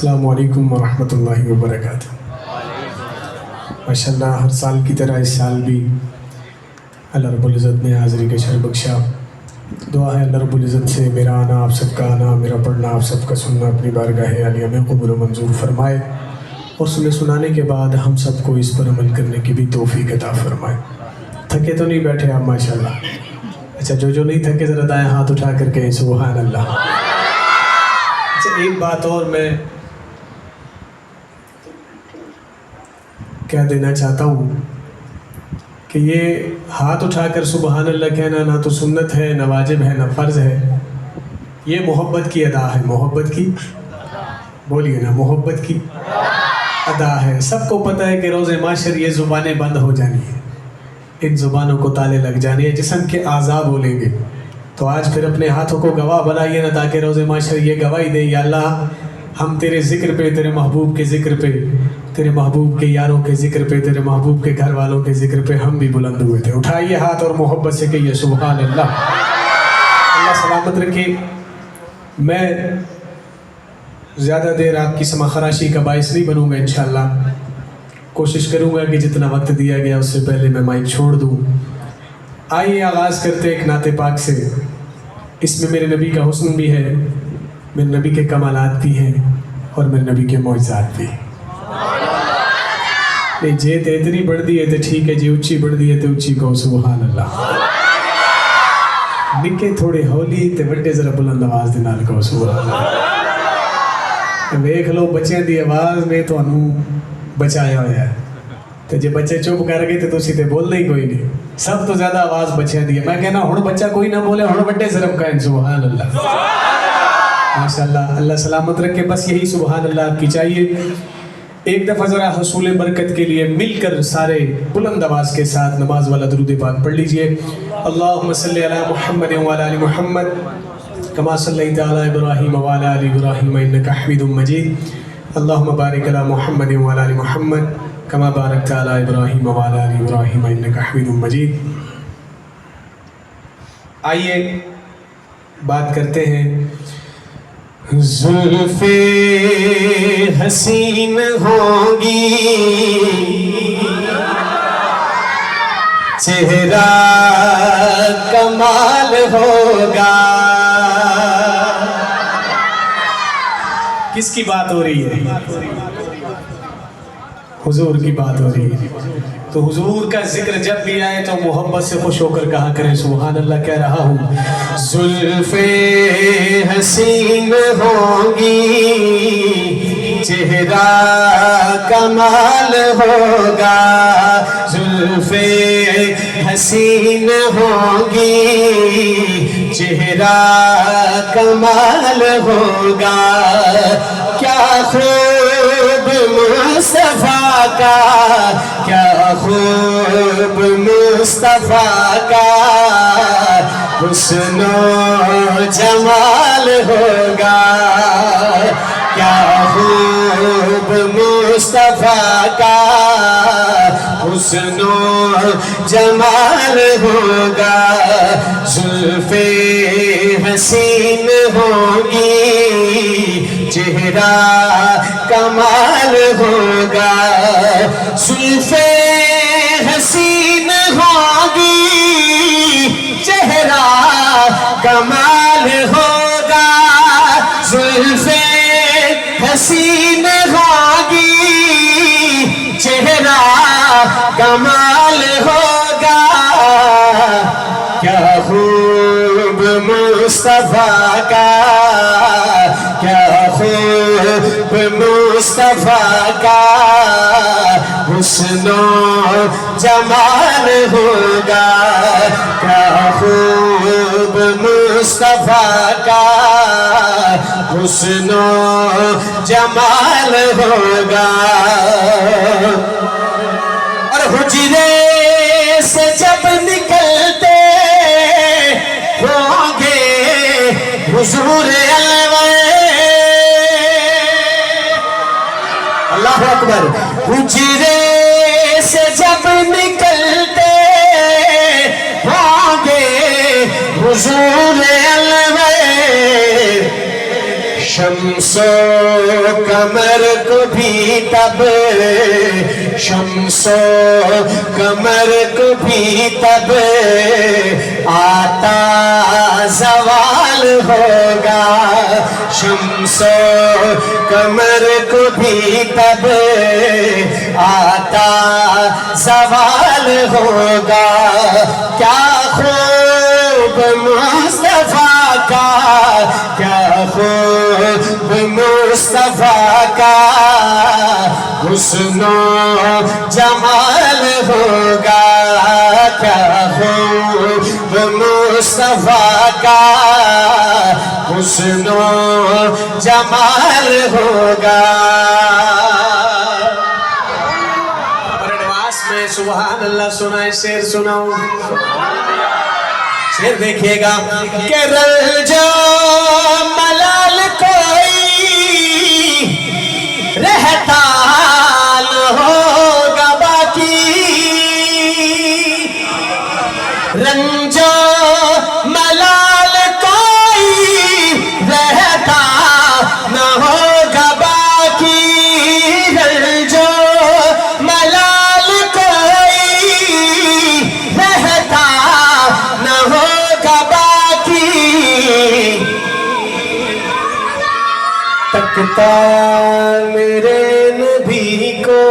السلام علیکم ورحمۃ اللہ وبرکاتہ۔ ماشاءاللہ ہر سال کی طرح اس سال بھی اللہ رب العزت نے حاضری کا شرف بخشا۔ دعا ہے اللہ رب العزت سے میرا آنا، آپ سب کا آنا، میرا پڑھنا، آپ سب کا سننا اپنی بارگاہ عالیہ میں قبول و منظور فرمائے، اور سنانے کے بعد ہم سب کو اس پر عمل کرنے کی بھی توفیق عطا فرمائے۔ تھکے تو نہیں بیٹھے آپ ماشاءاللہ؟ اچھا، جو نہیں تھکے ذرا دائیں ہاتھ اٹھا کر کہیں سبحان اللہ۔ اچھا، ایک بات اور میں کہہ دینا چاہتا ہوں کہ یہ ہاتھ اٹھا کر سبحان اللہ کہنا نہ تو سنت ہے، نہ واجب ہے، نہ فرض ہے، یہ محبت کی ادا ہے۔ محبت کی، بولیے نا، محبت کی ادا ہے۔ سب کو پتہ ہے کہ روز معاشر یہ زبانیں بند ہو جانی ہیں، ان زبانوں کو تالے لگ جانے ہیں، جسم کے اعضاء بولیں گے۔ تو آج پھر اپنے ہاتھوں کو گواہ بنائیے نا، تاکہ روز معاشر یہ گواہی دے، یا اللہ ہم تیرے ذکر پہ، تیرے محبوب کے ذکر پہ، تیرے محبوب کے یاروں کے ذکر پہ، تیرے محبوب کے گھر والوں کے ذکر پہ ہم بھی بلند ہوئے تھے۔ اٹھائیے ہاتھ اور محبت سے کہیے سبحان اللہ۔ اللہ سلامت رکھے۔ میں زیادہ دیر آپ کی سمع خراشی کا باعث نہیں بنوں گا، انشاءاللہ کوشش کروں گا کہ جتنا وقت دیا گیا اس سے پہلے میں مائک چھوڑ دوں۔ آئیے آغاز کرتے ایک نعت پاک سے۔ اس میں میرے نبی کا حسن بھی ہے، میرے نبی کے کمالات بھی ہیں، اور میرے نبی کے معجزات بھی۔ نہیں جے تے اتنی بڑھ دی ہے تو ٹھیک ہے جی، اچھی بڑھ دی ہے تو اچھی کہو سبحان اللہ۔ نکے تھوڑے ہولی تے بڑے ذرا بلند آواز دے نال کہو سبحان اللہ۔ ویکھ لو بچیاں دی آواز نے تانوں بچایا ہوا ہے، تو جے بچے چپ کر گئے تو تسی تے بولنا ہی کوئی نہیں۔ سب تو زیادہ آواز بچیاں دی ہے۔ میں کہنا ہن بچہ کوئی نہ بولے، ہن بڑے صرف کہیں سبحان اللہ۔ ماشاءاللہ، اللہ سلامت رکھے۔ بس یہی سبحان اللہ آپ کی چاہیے۔ ایک دفعہ ذرا حصول برکت کے لیے مل کر سارے بلند آواز کے ساتھ نماز والا درود پاک پڑھ لیجئے۔ اللہم صلی علی محمد وعلی آل محمد کما صلیت علی ابراہیم وعلی آل ابراہیم انک حمید مجید۔ اللہم بارک علی محمد وعلی آل محمد کما بارکت علی ابراہیم وعلی آل ابراہیم انک حمید مجید۔ آئیے بات کرتے ہیں۔ زلفیں حسین ہوں گی، چہرہ کمال ہوگا۔ کس کی بات ہو رہی ہے؟ حضور کی بات ہو رہی ہے۔ تو حضور کا ذکر جب بھی آئے تو محبت سے خوش ہو کر کہا کریں سبحان اللہ۔ کہہ رہا ہوں زلفیں حسین ہوں گی، چہرہ کمال ہوگا۔ زلفیں حسین ہوں گی، چہرہ کمال ہوگا۔ کیا خوب مصطفیٰ کا، کیا خوب مصطفیٰ کا حسن و جمال ہوگا۔ کیا خوب مصطفیٰ کا حسن و جمال ہوگا۔ زلفیں حسین ہوں گی، چہرہ کمال ہوگا۔ زلفیں حسین ہوں گی، چہرہ کمال ہوگا۔ زلفیں حسین ہوں گی، چہرہ کمال ہوگا۔ کیا خوب مصطفیٰ کا، کیا خوب مصطفیٰ کا حسن و جمال ہوگا۔ کیا خوب مصطفیٰ کا حسن و جمال ہوگا۔ اور حجرے سے جب نکلتے ہوں گے حضور اللہ اکبر۔ حجرے سے جب نکلتے ہوں گے حضور شمس و قمر کو بھی تب شمس و قمر کو بھی تب آتا زوال ہوگا شمس و قمر کو بھی تب آتا زوال ہوگا کیا خوب مصطفیٰ کا کیا خوب مصطفیٰ کا حسن و جمال ہوگا کیا خوب مصطفیٰ کا حسن و جمال ہوگا اور ایڈوانس میں سبحان اللہ سنائے شعر سناؤں شعر دیکھیے گا کہ رنجو ملال کوئی رہتا نہ ہوگا باقی رنجو ملال کوئی رہتا نہ ہوگا باقی رنجو ملال کوئی رہتا نہ ہوگا باقی تکتا میرے نبی کو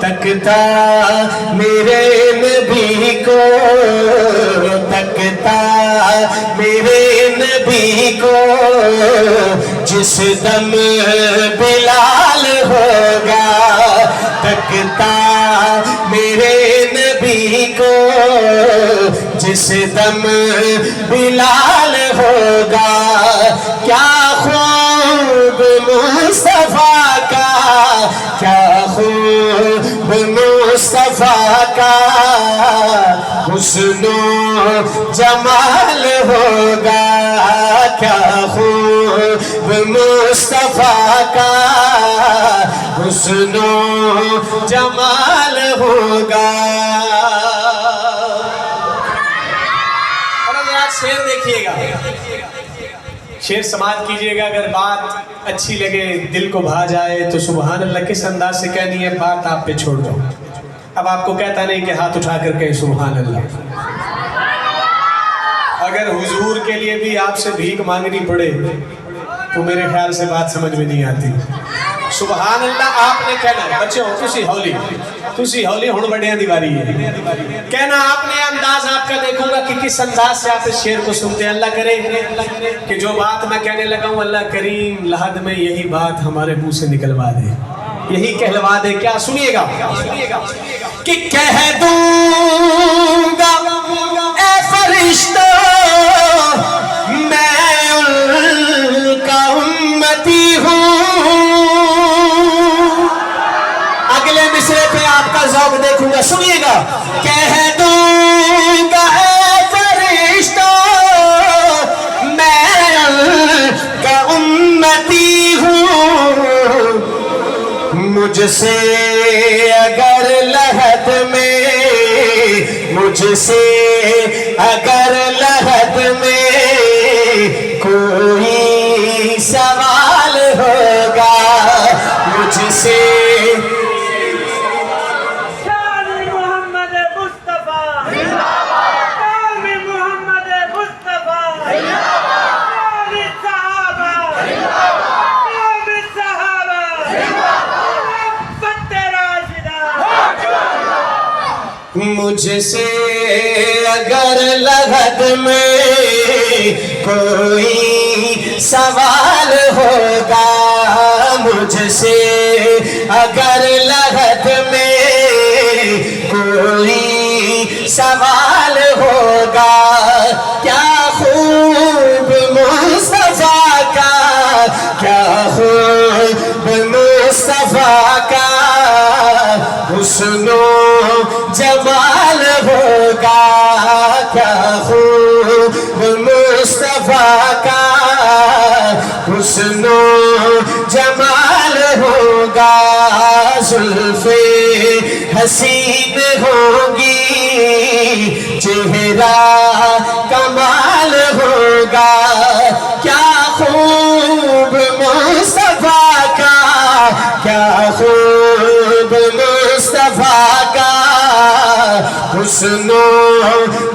تکتا میرے نبی کو تکتا میرے نبی کو جس دم بلال ہوگا تکتا میرے نبی کو جس دم بلال ہوگا کیا خوب مصطفیٰ کا کیا خوب مصطفیٰ کا حسن و جمال ہوگا کیا خوب مصطفیٰ کا حسن و جمال ہوگا اور حضرات شعر دیکھیے گا شعر سماعت کیجئے گا اگر بات اچھی لگے دل کو بھا جائے تو سبحان اللہ کس انداز سے کہنی ہے بات آپ پہ چھوڑ دو اب آپ کو کہتا نہیں کہ ہاتھ اٹھا کر کہیں سبحان اللہ اگر حضور کے لیے بھی آپ سے بھیک مانگنی پڑے تو میرے خیال سے بات سمجھ میں نہیں آتی سبحان اللہ آپ نے کہنا ہے بچے ہو تسی ہولی ہون بڑیاں دیواری ہے کہنا آپ نے انداز آپ کا دیکھوں گا کہ کس انداز سے آپ اس شعر کو سنتے ہیں اللہ کرے کہ جو بات میں کہنے لگا ہوں اللہ کریم لحد میں یہی بات ہمارے منہ سے نکلوا دے یہی کہلوا دے کیا سنیے گا کہ کہہ دوں گا اے فرشتوں میں ان کا امتی ہوں اگلے مصرے پہ آپ کا ذوق دیکھوں گا سنیے گا کہہ دوں گا اے فرشتوں میں ان کا امتی ہوں مجھ سے اگر لحد میں مجھ سے اگر لحد میں کوئی سوال ہوگا مجھ سے مجھ سے اگر لحد میں کوئی سوال ہوگا مجھ سے اگر لحد میں کوئی سوال ہوگا کیا خوب مصطفیٰ کا کیا خوب مصطفیٰ کا حسن و جمال ہوگا کیا خوب مصطفیٰ کا حسن و جمال ہوگا زلف حسین ہوگی چہرہ کمال ہوگا کیا خوب حسن و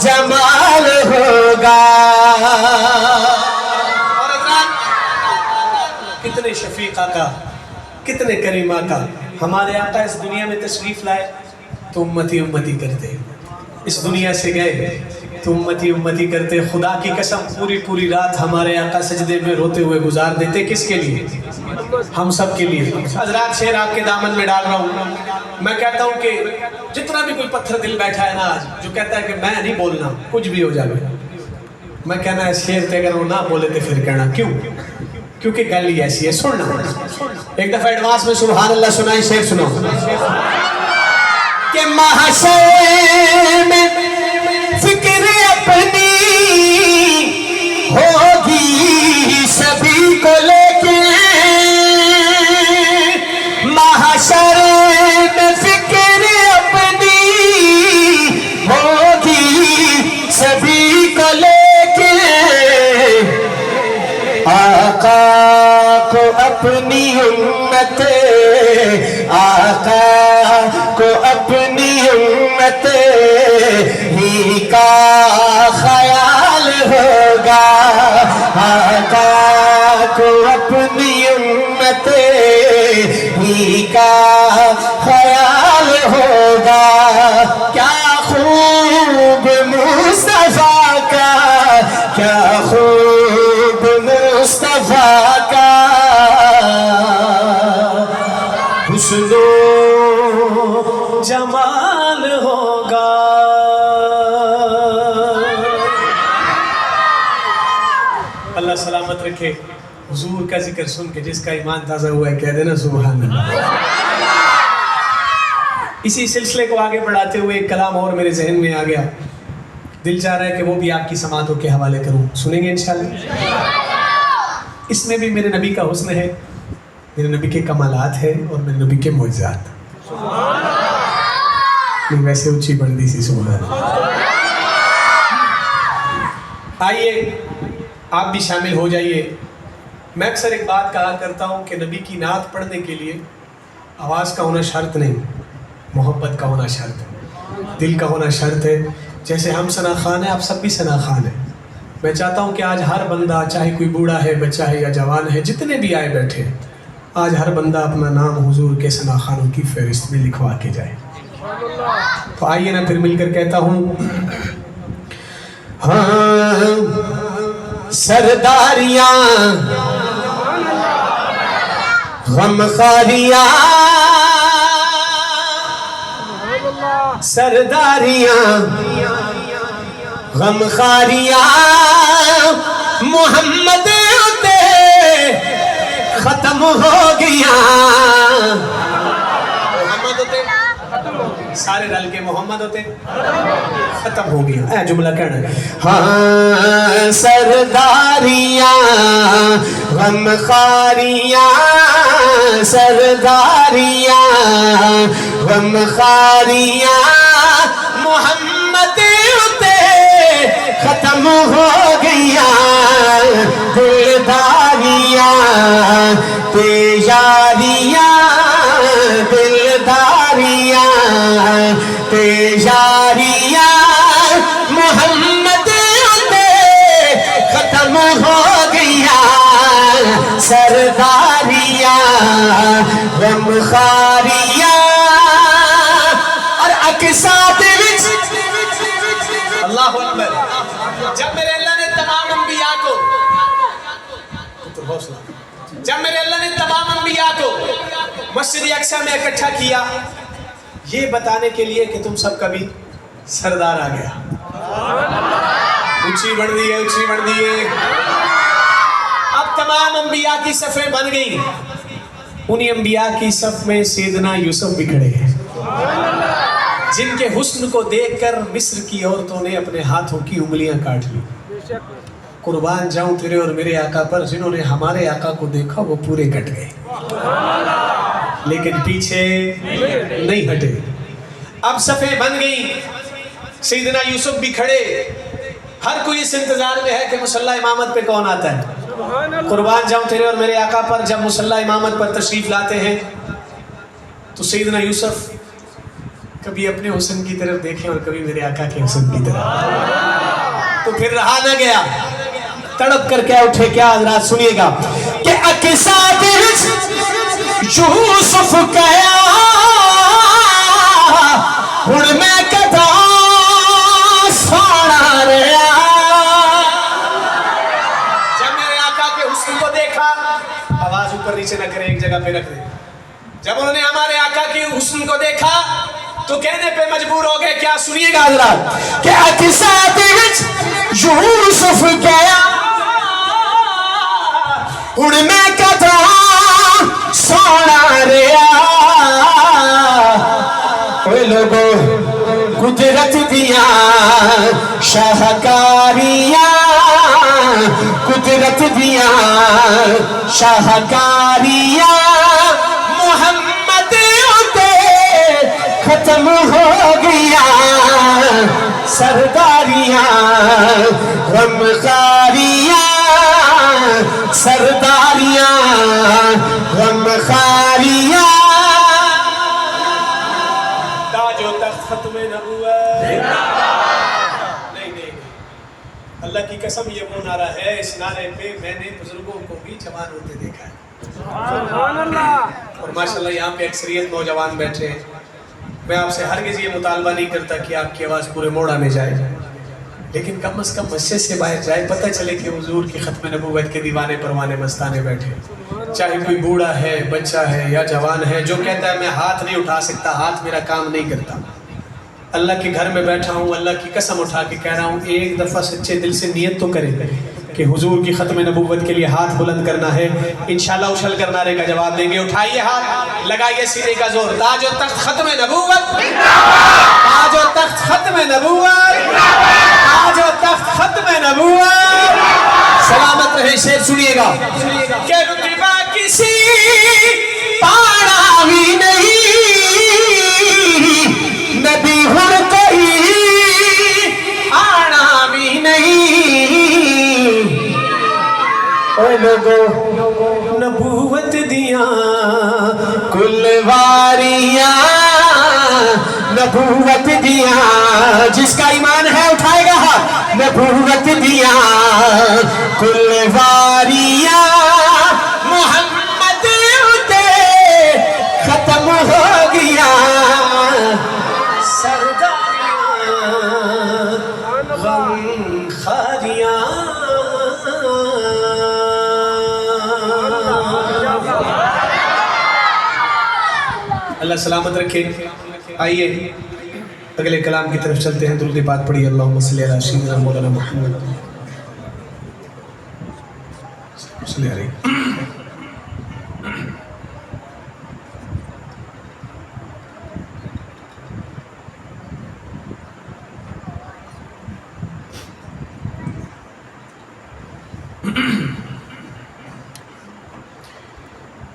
جمال ہوگا. اور حضرات کتنے شفیق آقا، کتنے کریم آقا ہمارے آقا اس دنیا میں تشریف لائے تو امتی امتی کرتے، اس دنیا سے گئے تو امتی امتی کرتے. خدا کی قسم پوری پوری رات ہمارے آقا سجدے میں روتے ہوئے گزار دیتے. کس کے لیے؟ ہم سب کے لیے. حضرات شعر آپ کے دامن میں ڈال رہا ہوں. میں کہتا ہوں کہ جتنا بھی کوئی پتھر دل بیٹھا ہے نا آج، جو کہتا ہے کہ میں نہیں بولنا کچھ بھی ہو جائے، میں کہنا ہے شعر پہ اگر وہ نہ بولے تو پھر کہنا کیوں؟ کیونکہ گل ہی ایسی ہے. سننا ایک دفعہ ایڈوانس میں سبحان اللہ سنائیں. شعر سنو کہ محشر میں فکر اپنی ہوگی سبھی کو لے کے. محشر میں فکر اپنی ہوگی سبھی کو لے کے. آقا کو اپنی امت، آقا کو اپنی امت ہی کا خیال ہوگا. آقا کو اپنی امت ہی کا خیال ہوگا. کیا خوب مصطفیٰ کا، کیا خوب مصطفیٰ کا حسن و جمال ہوگا. اللہ سلامت رکھے. حضور کا ذکر سن کے جس کا ایمان تازہ ہوا ہے کہہ دینا سبحان اللہ. اسی سلسلے کو آگے بڑھاتے ہوئے ایک کلام اور میرے ذہن میں آ گیا، دل چاہ رہا ہے کہ وہ بھی آپ کی سماعتوں کے حوالے کروں. سنیں گے انشاءاللہ. اس میں بھی میرے نبی کا حسن ہے، میرے نبی کے کمالات ہیں اور میرے نبی کے معجزات. نہیں ویسے اونچی بندی سی سبحان اللہ. آئیے آپ بھی شامل ہو جائیے. میں اکثر ایک بات کہا کرتا ہوں کہ نبی کی نعت پڑھنے کے لیے آواز کا ہونا شرط نہیں، محبت کا ہونا شرط ہے، دل کا ہونا شرط ہے. جیسے ہم ثنا خان ہیں، آپ سب بھی ثنا خان ہیں. میں چاہتا ہوں کہ آج ہر بندہ، چاہے کوئی بوڑھا ہے، بچہ ہے یا جوان ہے، جتنے بھی آئے بیٹھے، آج ہر بندہ اپنا نام حضور کے ثنا خانوں کی فہرست میں لکھوا کے جائے. تو آئیے نا پھر مل کر کہتا ہوں. ہاں سرداریاں غمخاریاں، سرداریاں غمخاریاں محمد تے ختم ہو گیا. محمد ہوتے سارے رل کے محمد ہوتے ختم ہو گیا. اے جملہ کہنا ہے. ہاں سرداریاں غمخاریاں، سرداریاں غمخاریاں محمد تے ختم ہو گیا. دلداریاں تیاریاں، دلداریاں تیاریاں محمد تے ختم ہو گیا. سرداریاں غمخاریاں اور اقساط وچ. اللہ اکبر. جب میرے اللہ نے تمام انبیاء کو جب میرے اللہ نے تمام انبیاء کو مسجد اقصی میں اکٹھا کیا یہ بتانے کے لیے کہ تم سب کا بھی سردار آ گیا. اونچی بڑھ دی ہے، اونچی بڑھ دی ہے. اب تمام انبیاء کی صفیں بن گئی. انہی انبیاء کی صف میں سیدنا یوسف بھی کھڑے ہیں، جن کے حسن کو دیکھ کر مصر کی عورتوں نے اپنے ہاتھوں کی انگلیاں کاٹ لی. قربان جاؤں تیرے اور میرے آقا پر، جنہوں نے ہمارے آقا کو دیکھا وہ پورے کٹ گئے لیکن پیچھے نہیں ہٹے. اب صفیں بن گئی. سیدنا یوسف بھی کھڑے. ہر کوئی اس انتظار میں ہے کہ مصلی امامت پہ کون آتا ہے. قربان جاؤں تیرے اور میرے آقا پر جب مصلی امامت پر تشریف لاتے ہیں تو سیدنا یوسف کبھی اپنے حسن کی طرف دیکھیں اور کبھی میرے آقا کے حسن کی طرف. تو پھر رہا نہ گیا, تڑپ کر کیا اٹھے, کیا حضرات سنیے گا کہ اقصا وچ یوسف گیا ہن میں کدا سونا رہا. جب میرے آقا کے حسن کو دیکھا, آواز اوپر نیچے نہ کرے, ایک جگہ پہ رکھ دے. جب انہوں نے ہمارے آقا کے حسن کو دیکھا تو کہنے پہ مجبور ہو گئے. کیا سنیے گا حضرات کہ اقصا وچ یوسف گیا ہن میں کدا سونا رہا. اوے لوگو قدرت دیاں شاہکاریاں, قدرت دیاں شاہکاریاں محمد اتے ختم ہو گیا. سرداریاں غمخاریاں, سرداریاں غمخاریاں. تاج و تخت ختم نبوت. نہیں, اللہ کی قسم یہ وہ نعرہ ہے, اس نعرے پہ میں نے بزرگوں کو بھی جوان ہوتے دیکھا ہے. سبحان اللہ. اور ماشاءاللہ یہاں پہ اکثریت نوجوان بیٹھے ہیں. میں آپ سے ہرگز یہ مطالبہ نہیں کرتا کہ آپ کی آواز پورے موڑا میں جائے, لیکن کم از کم مسجد سے باہر جائے, پتہ چلے کہ حضور کی ختم نبوت کے دیوانے پروانے مستانے بیٹھے. چاہے کوئی بوڑھا ہے, بچہ ہے یا جوان ہے, جو کہتا ہے میں ہاتھ نہیں اٹھا سکتا, ہاتھ میرا کام نہیں کرتا, اللہ کے گھر میں بیٹھا ہوں, اللہ کی قسم اٹھا کے کہہ رہا ہوں, ایک دفعہ سچے دل سے نیت تو کرے کہ حضور کی ختم نبوت کے لیے ہاتھ بلند کرنا ہے. انشاءاللہ اچھل کر نعرے کا جواب دیں گے. اٹھائیے ہاتھ, لگائیے سینے کا زور. تاج و تخت ختم نبوت, تاج و تخت ختم نبوت, تاج و تخت ختم نبوت. سلامت رہے. شعر سنیے گا کہ رتبہ کسی پانا بھی نہیں, نبی ہن کوئی آنا بھی نہیں. اے لوگو نبوت دیاں کل واریاں, نبوت دیاں جس کا ایمان ہے اٹھائے گا ہاتھ. نبوت دیاں کل واریاں محمد اتے ختم ہو گیا. سرداریاں غم خاریاں. اللہ سلامت رکھے. آئیے اگلے کلام کی طرف چلتے ہیں. درود پاک پڑھی. اللہم صلی علی سیدنا مولانا محمد صلی علیہ.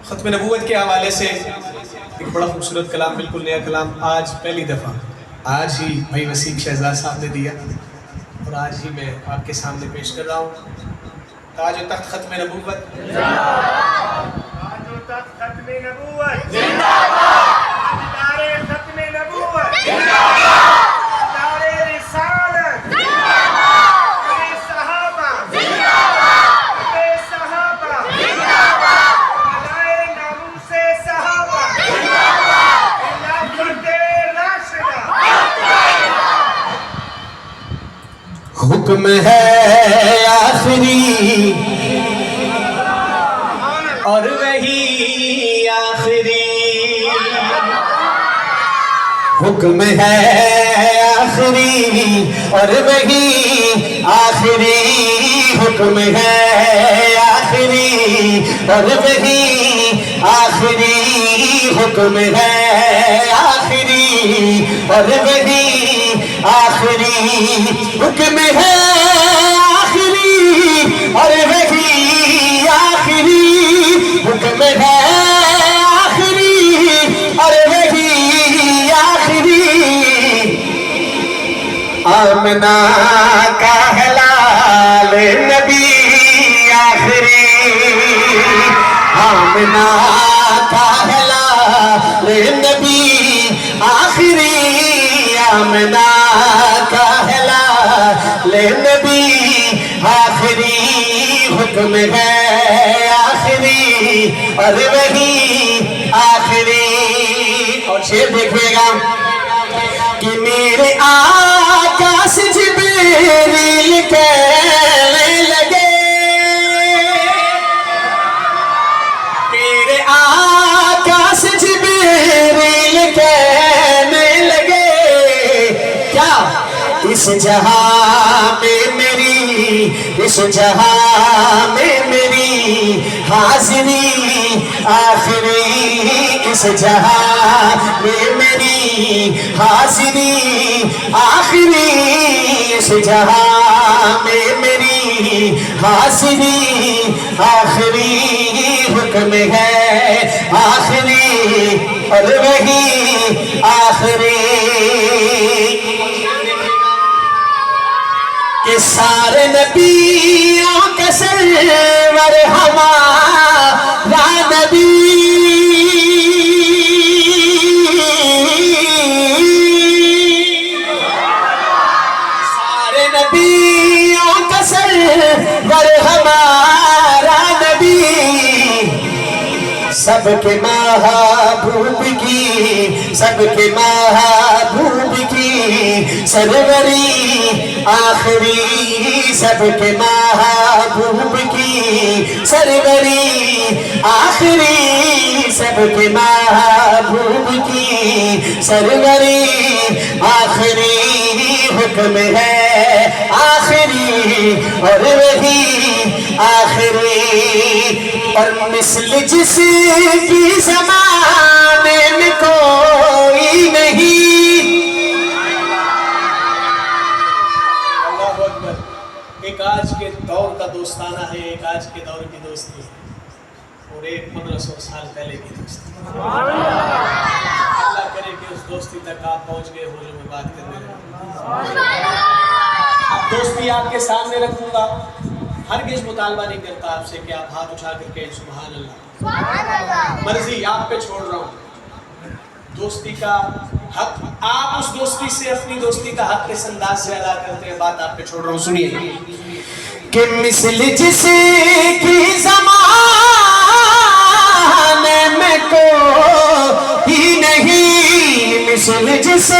ختم نبوت کے حوالے سے ایک بڑا خوبصورت کلام, بالکل نیا کلام, آج پہلی دفعہ, آج ہی بھائی وسیم شہزاد صاحب نے دیا اور آج ہی میں آپ کے سامنے پیش کر رہا ہوں. تاج و تخت ختم نبوت, تاج و تخت ختم نبوت زندہ باد. ادارے ختم نبوت زندہ باد. ادارے رسالت زندہ باد. اے صحابہ زندہ باد. اے صحابہ زندہ باد. علائے ناموس صحابہ زندہ باد. خلافت راشدہ. حکم ہے آخری اور وہی آخری, حکم ہے آخری اور وہی آخری, حکم ہے آخری اور وہی آخری, حکم ہے آخری اور وہی آخری, حکم ہے آخری اور وہی آخری, حکم ہے آخری اور وہی آخری. آمنہ کا حلال نبی آخری, آمنہ کا حلال نبی آخری, آمنہ کا ہے لے نبی آخری حکم ہے آخری اور وہی آخری. اور شعر دیکھئے گا کہ میرے آقا سے جبریل کہنے لگے میرے آقا سے جبریل کہنے لگے کیا اس جہاں میں میری اس جہاں میں میری حاضری آخری اس جہاں میں میری حاضری آخری اس جہاں میں میری حاضری آخری حکم ہے آخری اور وہی آخری. کہ سارے نبیوں کا سرور ہمارا نبی سارے نبیوں کا سرور ہمارا نبی سب کے محبوب کی سب کے محبوب کی سروری آخری سب کے محبوب کی سروری آخری سب کے محبوب کی سروری آخری حکم ہے آخری اور وہی آخری. اور مثل جس کی زمانے میں کوئی نہیں. اللہ اکبر. ایک آج کے دور کا دوستانہ ہے ایک آج کے دور کی دوستی اور ایک 1500 سال پہلے کی دوستی. اللہ کرے کہ اس دوستی تک آپ پہنچ گئے ہو جو میں بات کرنے لگا. اب دوستی آپ کے سامنے رکھوں گا ہرگز مطالبہ نہیں کرتا آپ سے کہ آپ ہاتھ اٹھا کر کہیں سبحان اللہ. مرضی آپ پہ چھوڑ رہا ہوں. دوستی کا حق آپ اس دوستی سے اپنی دوستی کا حق کس انداز سے ادا کرتے ہیں بات آپ پہ چھوڑ رہا ہوں. سنیے کہ مثل جس کی زمانے میں کوئی نہیں مثل جس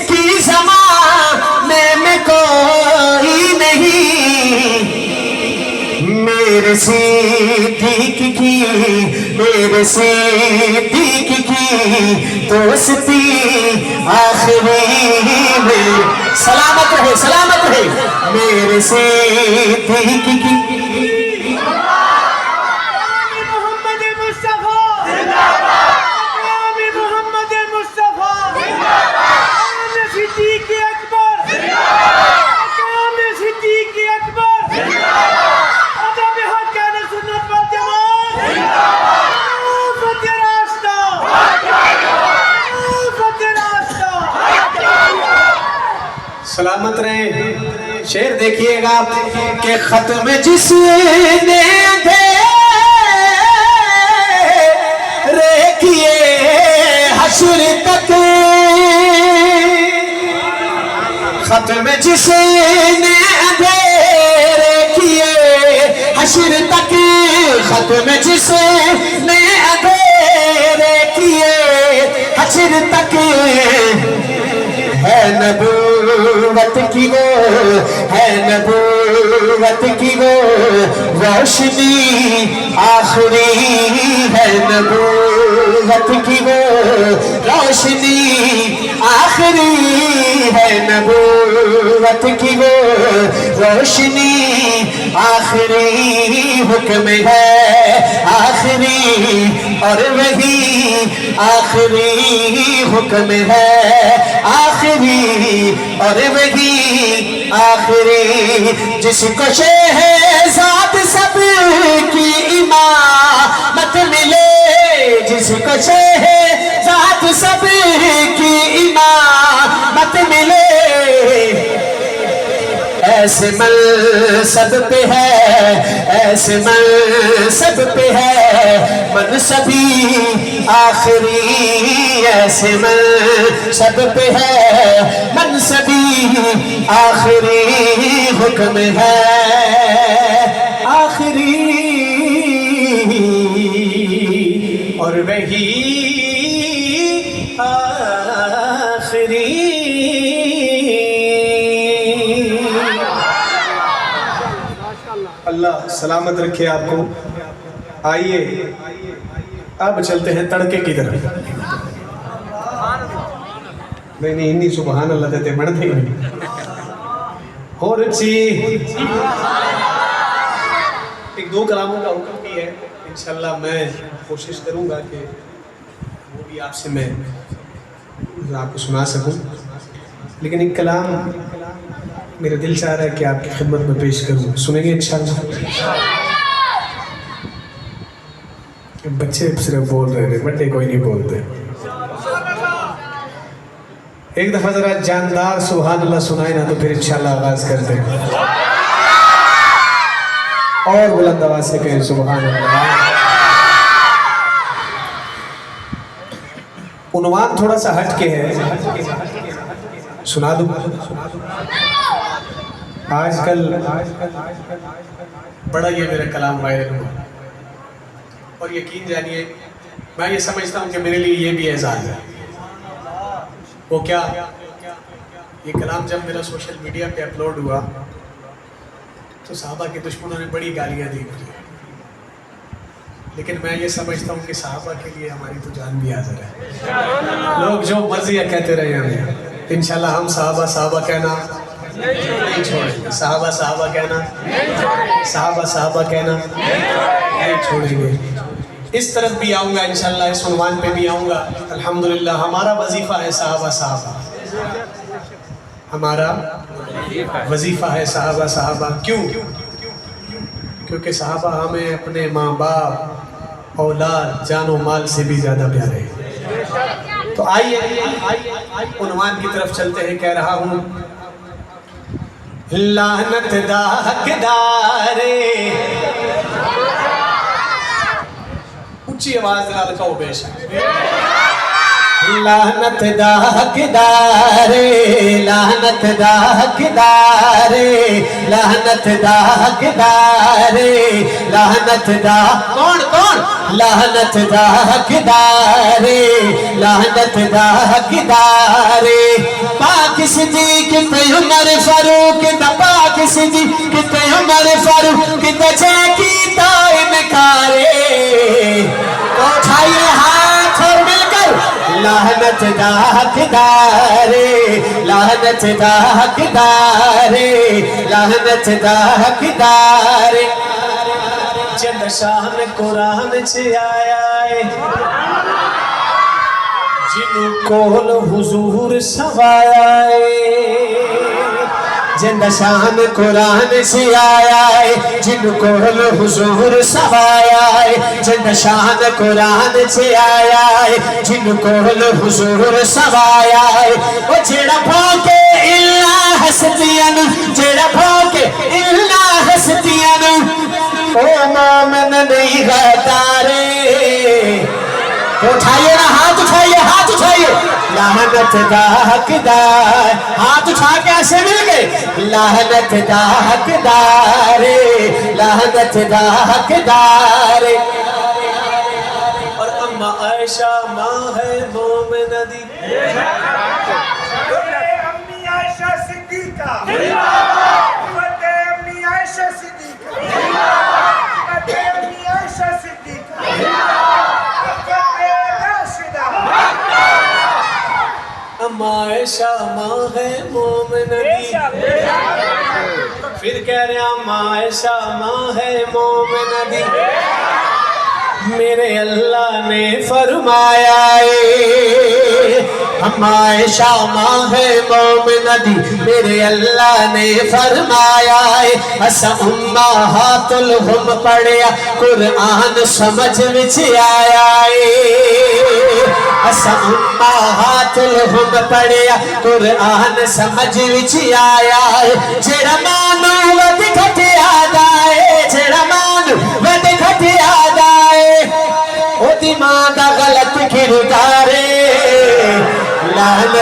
کی زمانے میں کوئی نہیں میرے صدیق کی میرے صدیق کی دوستی آخری میں سلامت رہے میرے صدیق کی. محمد مصطفیٰ زندہ باد محمد مصطفیٰ زندہ باد صدیق اکبر زندہ باد صدیق اکبر زندہ باد سلامت رہے. شعر دیکھیے گا کہ ختم جس نے رے کیے حشر تک ختم جس نے اندھیرے کیے حشر تک ختم جس نے اندھیرے کیے حشر تک ہے نبوت کی وہ ہے نبوت کی وہ روشنی آخری ہے نبوت کی وہ روشنی آخری ہے نبوت کی وہ روشنی آخری حکم ہے آخری اور وہی آخری حکم ہے آخری اور وہی آخری جس کو شہزاد سب کی امامت ملے جس کو شہزاد سب کی امامت ملے ایسے منصب پہ ہے ایسے منصب پہ ہے منصبی آخری، ایسے منصب پہ ہے منصبی آخری، حکم ہے آخری اور وہی آخری۔ اللہ سلامت رکھے آپ کو۔ آئیے اب چلتے ہیں تڑکے کی طرف۔ نہیں انی سبحان اللہ دیتے بڑھتے ہی نہیں اور ایک دو کلاموں کا حکم بھی ہے، انشاءاللہ میں کوشش کروں گا کہ وہ بھی آپ سے میں آپ کو سنا سکوں، لیکن ایک کلام میرا دل چاہ رہا ہے کہ آپ کی خدمت میں پیش کروں، سنیں گے انشاءاللہ؟ بچے صرف بول رہے ہیں، بڑے کوئی نہیں بولتے۔ ایک دفعہ ذرا جاندار سبحان اللہ سنائے نا تو پھر انشاءاللہ آغاز کرتے ہیں، اور بلند آواز سے کہیں سبحان اللہ۔ عنوان تھوڑا سا ہٹ کے ہے، سنا دوں؟ آج کل بڑا یہ میرا کلام وائرل ہوا اور یقین جانیے میں یہ سمجھتا ہوں کہ میرے لیے یہ بھی اعزاز ہے۔ وہ کیا؟ یہ کلام جب میرا سوشل میڈیا پہ اپلوڈ ہوا تو صحابہ کے دشمنوں نے بڑی گالیاں دی مجھے، لیکن میں یہ سمجھتا ہوں کہ صحابہ کے لیے ہماری تو جان بھی حاضر ہے۔ لوگ جو مرضی کہتے رہے ہمیں، انشاءاللہ ہم صحابہ کہنا نہیں چھوڑیں گے، صحابہ کہنا، صحابہ کہنا نہیں چھوڑیں گے۔ اس طرف بھی آؤں گا انشاءاللہ، اس عنوان پہ بھی آؤں گا۔ الحمدللہ ہمارا وظیفہ ہے صحابہ، ہمارا وظیفہ ہے صحابہ۔ کیوں؟ کیونکہ صحابہ ہمیں اپنے ماں باپ اولاد جان و مال سے بھی زیادہ پیارے ہیں۔ تو آئیے عنوان کی طرف چلتے ہیں۔ کہہ رہا ہوں لعنت دا حقدارے، اونچی آواز ذرا رکھو بے شک، لعنت دا حقدارے، لعنت دا حقدارے، لعنت دا حقدارے، لعنت دا کون لعنت دا حقدارے، لعنت دا حقدارے، پاک صدیق پہ عمر فاروق دا، پاک صدیق پہ عمر فاروق دا جیکی دائم کارے، تو اٹھائیے ہاتھ اور مل کر لعنت دا حقدارے، لعنت دا حقدارے، لعنت دا حقدارے۔ جد شان قرآن چ آیا ہے جنوں کول حضور سوایا ہے، جد شان قرآن سے آیا ہے جن کول حضور سوایا ہے، جد شان قرآن سے آیا ہے جن کول حضور سوایا ہے۔ وہ جڑا بھوکے اللہ ہستیاں، جڑا بھوکے اللہ ہستیاں، او مومن نہیں غدارے۔ اٹھائیے نا ہاتھ اٹھائیے، ہاتھ اٹھائیے، لعنت دا حقدار، ہاتھ اٹھا کے ایسے مل گئے، لعنت دا حقدارے، لعنت دا حقدارے۔ اور اما عائشہ ماں ہے مومنہ دی، امی عائشہ صدیقہ، امی عائشہ صدیقہ، امی عائشہ صدیقہ، اما عائشہ ماں ہے مومنہ دی، پھر کہہ رہے ہیں اما عائشہ ماں ہے مومنہ دی، میرے اللہ نے فرمایا ہے اما عائشہ ماں ہے مومنہ دی، میرے اللہ نے فرمایا ہے اسا امہات الہم پڑھیا قرآن سمجھ وچ آیا ہے، اسا امہات الہم پڑھیا قرآن سمجھ وچ آیا ہے، جڑا مانو ود گھٹیا دا ہے، جڑا مانو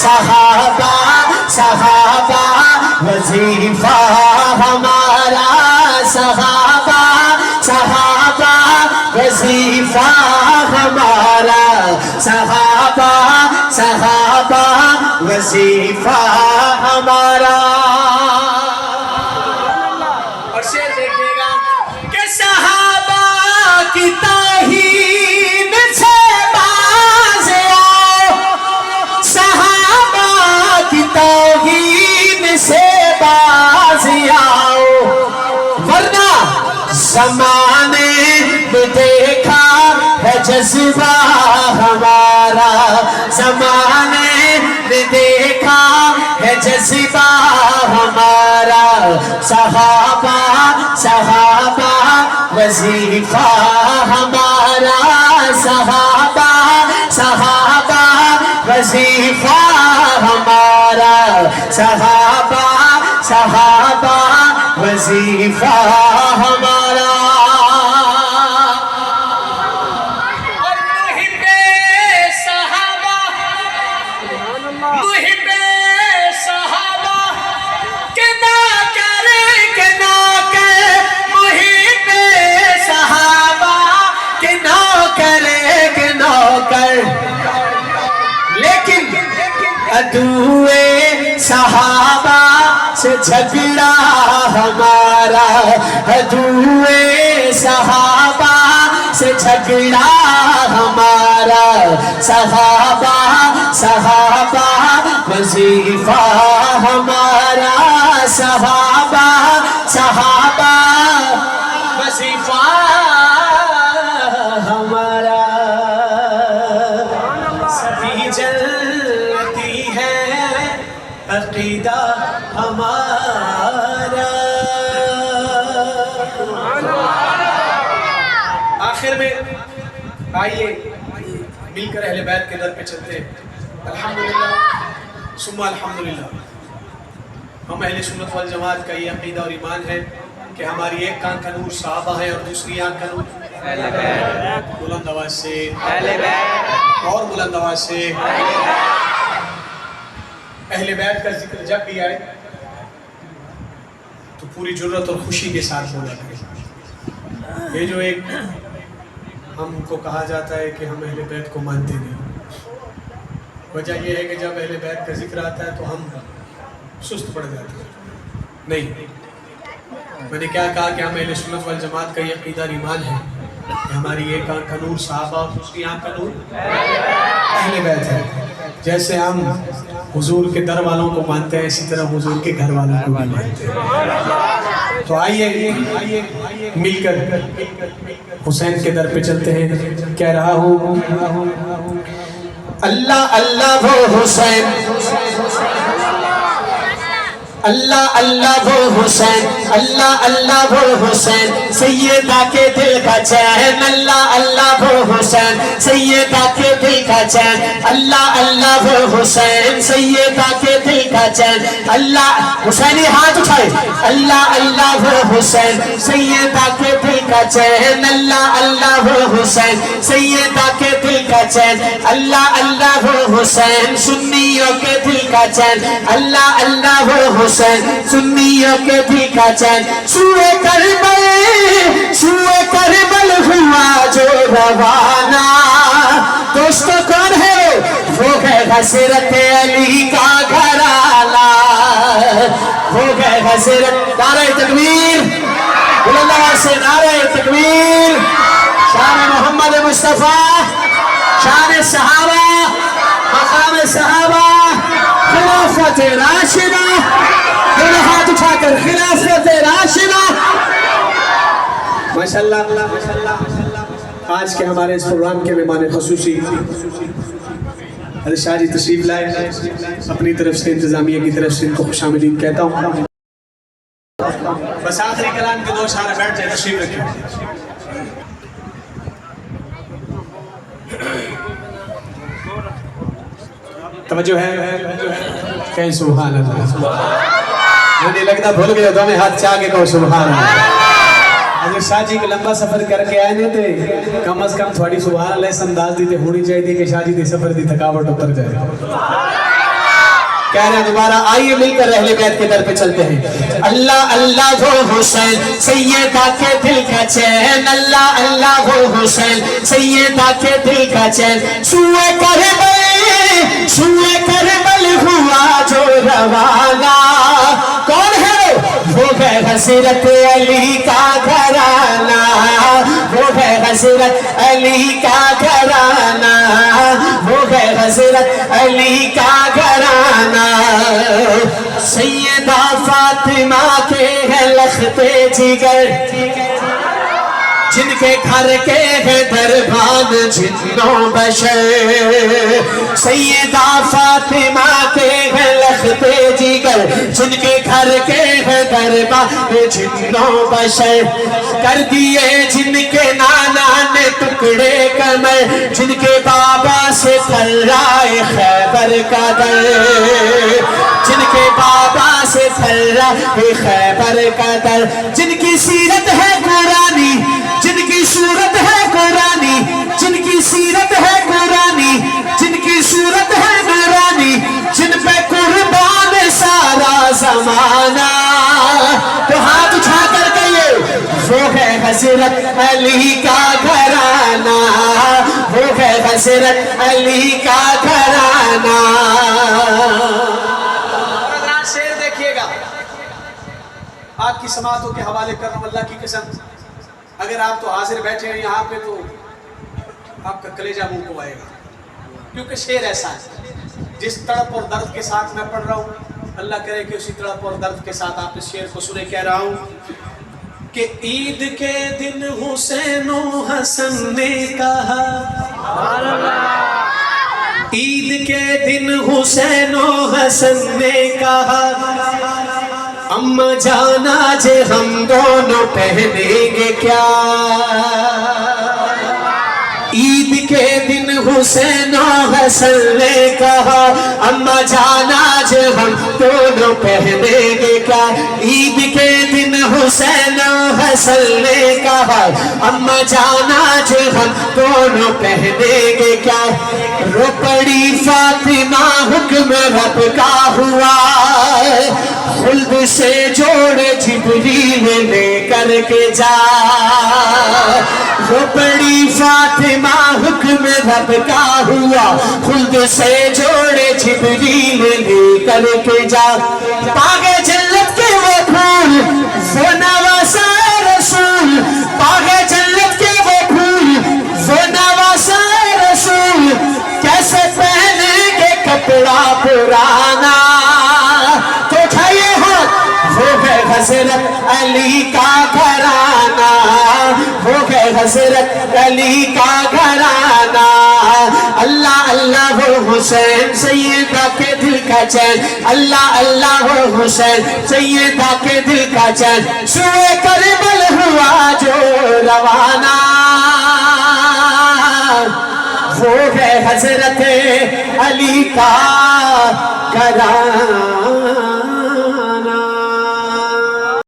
صحابہ صحابہ وظیفہ ہمارا صحابہ صحابہ وظیفہ ہمارا صحابہ صحابہ وظیفہ ہمارا. اور شعر دیکھیے گا کہ صحابہ کی توہین سے باز آؤ صحابہ کی توہین سے باز آؤ ورنہ زمانے میں دیکھا ہے جذبہ ہمارا زمانے میں دیکھا ہے جذبہ ہمارا صحابہ صحابہ وظیفہ ہمارا صحابہ صحابہ وظیفہ ہمارا صحابہ صحابہ وظیفہ ہمارا. اور محب صحابہ محب صحابہ کہ نہ کرے کہ نہ کرے محب صحابہ کہ نہ کرے کہ نہ کر لیکن عدوئے صحابہ سے جھگڑا ہمارا عدوئے صحابہ سے جھگڑا ہمارا صحابہ صحابہ وظیفہ ہمارا صحابہ صحابہ وظیفہ ہمارا. سبھی جلتی ہے عقیدہ ہمارا. آخر میں آئیے مل کر اہل بیت کے در پہ چلتے ہیں. الحمدللہ ثم الحمدللہ ہم اہل سنت والجماعت کا یہ عقیدہ اور ایمان ہے کہ ہماری ایک کان کا نور صحابہ ہے اور دوسری آنکھ کا نور اہل بیت. بلند آواز سے اہل بیت اور بلند آواز سے اہل بیت کا ذکر جب بھی آئے تو پوری جرت اور خوشی کے ساتھ بولا کرے. یہ جو ایک ہم کو کہا جاتا ہے کہ ہم اہل بیت کو مانتے نہیں وجہ یہ ہے کہ جب اہل بیت کا ذکر آتا ہے تو ہم سست پڑ جاتے ہیں. نہیں میں نے کیا کہا کہ ہم اہل سنت والجماعت کا یہ عقیدہ ایمان ہے کہ ہماری ایک آنکھ کا نور صحابہ اور دوسری آنکھ کا نور اہل بیت ہے. جیسے ہم حضور کے در والوں کو مانتے ہیں اسی طرح حضور کے گھر والوں کو بھی مانتے ہیں. تو آئیے مل کر حسین کے در پہ چلتے ہیں. کہہ رہا ہوں اللہ اللہ وہ حسین اللہ اللہ وہ حسین اللہ اللہ وہ حسین سیدہ کے دل کا چین اللہ اللہ وہ حسین سیدہ کے دل کا چین اللہ اللہ وہ حسین سیدہ کے دل کا چین اللہ حسینی ہاتھ اٹھائے اللہ اللہ وہ حسین سیدہ کے دل کا چین اللہ اللہ وہ حسین سیدہ کے دل کا چین اللہ اللہ وہ حسین سنیوں کے دل کا چین اللہ اللہ وہ حسین سنیوں کے دل کا چین سوئے کربل ہوا جو روانہ دوستو کون ہے وہ ہے حضرت علی کا گھرانہ وہ ہے حضرت نعرہ تکبیر بلند آواز سے نعرہ تکبیر شان محمد مصطفیٰ شان صحابہ مقام صحابہ خلافت راشدہ دونوں ہاتھ اٹھا کر خلافت راشدہ. ماشاءاللہ آج کے ہمارے اس پروگرام کے مہمان خصوصی حضرت شاہ جی تشریف لائے. اپنی طرف سے انتظامیہ کی طرف سے ان کو خوش آمدید کہتا ہوں. بس آخری کلام کے دو اشارے بیٹھ جائے تشریف رکھیں. توجہ ہے کہ سبحان اللہ مجھے لگتا بھول گئے تو ہمیں ہاتھ چاہ کے کہو سبحان اللہ. حضرت شاہ جی کا لمبا سفر کر کے آئے نہیں تھے کم از کم تھوڑی سبحان اللہ اس انداز دی تے ہونی چاہیے کہ شاہ جی دے سفر دی تھکاوٹ اتر جائے. کہہ رہے ہیں دوبارہ آئیے مل کر اہل بیت کے در پہ چلتے ہیں. اللہ اللہ وہ حسین سیدہ کے دل کا چین, اللہ اللہ وہ حسین سیدہ کے دل کا چین, سوئے کربل ہوا جو روانہ, کون ہے وہ ہے حضرت علی کا گھرانہ, وہ ہے حضرت علی کا گھرانہ, وہ ہے حضرت علی کا گھرانہ. سیدہ فاطمہ کے ہے لختے جگر, جن کے گھر کے ہے دربان جنوں بشر. سیدہ فاطمہ کے ہے لختے جگر, جن کے گھر کے ہے دربان جنوں بشر. کر دیے جن کے نانا نے ٹکڑے کمر, جن کے بابا سے تھرائے خیبر کا در, جن کے بابا سے تھرائے خیبر کا در. جن کی سیرت ہے قرآنی, جن کی صورت ہے قرآنی, جن کی سیرت ہے قرآنی, جن کی صورت ہے قرآنی, جن پہ قربان سارا زمانہ. تو ہاتھ اٹھا کر کہیے وہ ہے حضرت علی کا گھرانہ, وہ ہے حضرت علی کا گھرانہ. اور حضرات شعر دیکھیے گا, آپ کی سماعتوں کے حوالے کر رہا ہوں اللہ کی قسم. اگر آپ تو حاضر بیٹھے ہیں یہاں پہ تو آپ کا کلیجہ منہ کو آئے گا, کیونکہ شعر ایسا ہے جس تڑپ اور درد کے ساتھ میں پڑھ رہا ہوں, اللہ کرے کہ اسی تڑپ اور درد کے ساتھ آپ اس شعر کو سنے. کہہ رہا ہوں کہ عید کے دن حسین و حسن نے کہا, عید کے دن حسین و حسن نے کہا, اماں جانا جے ہم دونوں پہنیں گے کیا. عید کے دن حسین و حسن نے کہا, اماں جانا جے ہم دونوں پہنیں گے کیا. عید کے دن حسین و حسن نے کہا, اماں جانا جے ہم دونوں پہنیں گے کیا. رو پڑی فاطمہ حکم رب کا ہوا, خلد سے جوڑے جبریل لے کر کے جا. رو پڑی فاطمہ حکم رب کا ہوا, خلد سے جوڑے جبریل لے کر کے جا. پاگے جنت کے وہ پھول وہ نواسا رسول, پاگے جنت کے وہ پھول وہ نواسا رسول, کیسے پہنیں گے کپڑا پرانا. تو اٹھائیے ہاتھ, وہ ہے حضرت علی کا گھرانہ, وہ ہے حضرت علی کا گھرانہ. اللہ اللہ وہ حسین سیدہ کے دل کا چین, اللہ اللہ وہ حسین سیدہ کے دل کا چین. سوئے کربل ہوا جو روانہ, وہ ہے حضرت علی کا گھرانہ.